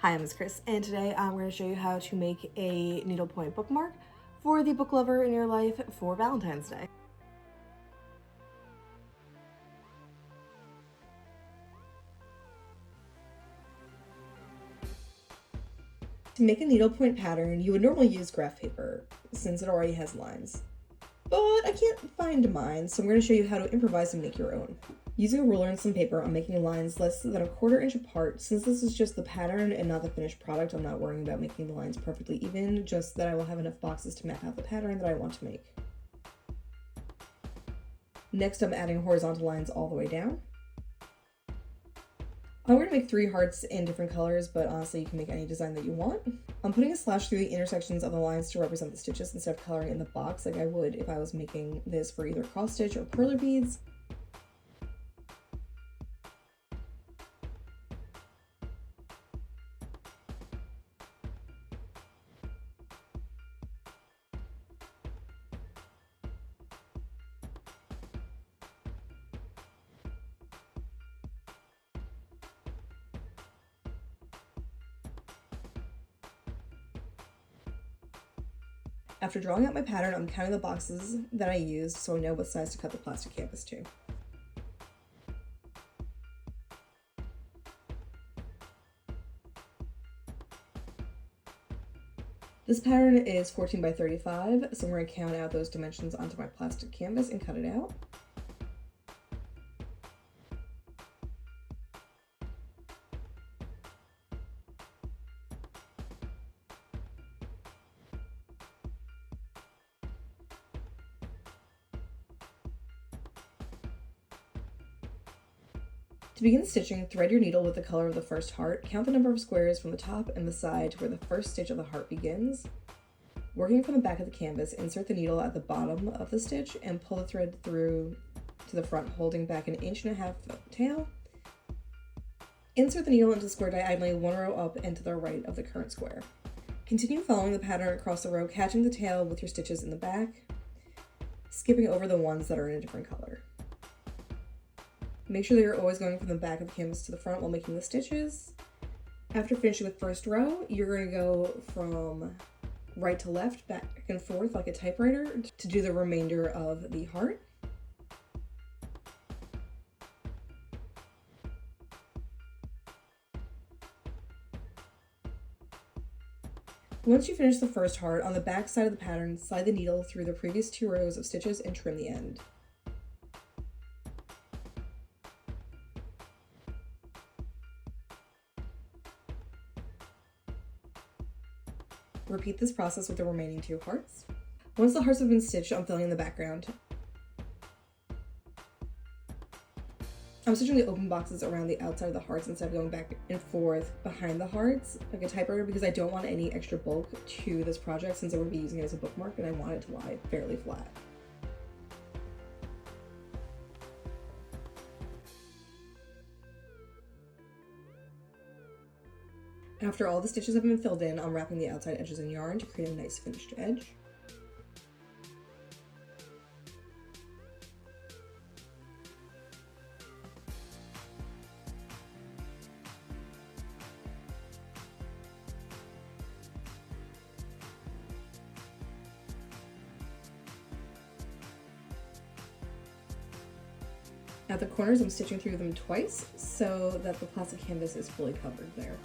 Hi, I'm Chris, and today I'm going to show you how to make a needlepoint bookmark for the book lover in your life for Valentine's Day. To make a needlepoint pattern, you would normally use graph paper, since it already has lines. But I can't find mine, so I'm going to show you how to improvise and make your own. Using a ruler and some paper, I'm making lines less than a quarter inch apart. Since this is just the pattern and not the finished product, I'm not worrying about making the lines perfectly even, just that I will have enough boxes to map out the pattern that I want to make. Next, I'm adding horizontal lines all the way down. I'm going to make 3 hearts in different colors, but honestly you can make any design that you want. I'm putting a slash through the intersections of the lines to represent the stitches instead of coloring in the box like I would if I was making this for either cross stitch or perler beads. After drawing out my pattern, I'm counting the boxes that I used so I know what size to cut the plastic canvas to. This pattern is 14 by 35, so I'm going to count out those dimensions onto my plastic canvas and cut it out. To begin stitching, thread your needle with the color of the first heart, count the number of squares from the top and the side to where the first stitch of the heart begins. Working from the back of the canvas, insert the needle at the bottom of the stitch and pull the thread through to the front, holding back 1.5 inches tail. Insert the needle into the square diagonally 1 row up and to the right of the current square. Continue following the pattern across the row, catching the tail with your stitches in the back, skipping over the ones that are in a different color. Make sure that you're always going from the back of the canvas to the front while making the stitches. After finishing with first row, you're going to go from right to left, back and forth like a typewriter to do the remainder of the heart. Once you finish the first heart, on the back side of the pattern, slide the needle through the previous 2 rows of stitches and trim the end. Repeat this process with the remaining 2 hearts. Once the hearts have been stitched, I'm filling in the background. I'm stitching the open boxes around the outside of the hearts instead of going back and forth behind the hearts like a typewriter because I don't want any extra bulk to this project since I'm going to be using it as a bookmark and I want it to lie fairly flat. After all the stitches have been filled in, I'm wrapping the outside edges in yarn to create a nice finished edge. At the corners, I'm stitching through them twice so that the plastic canvas is fully covered there.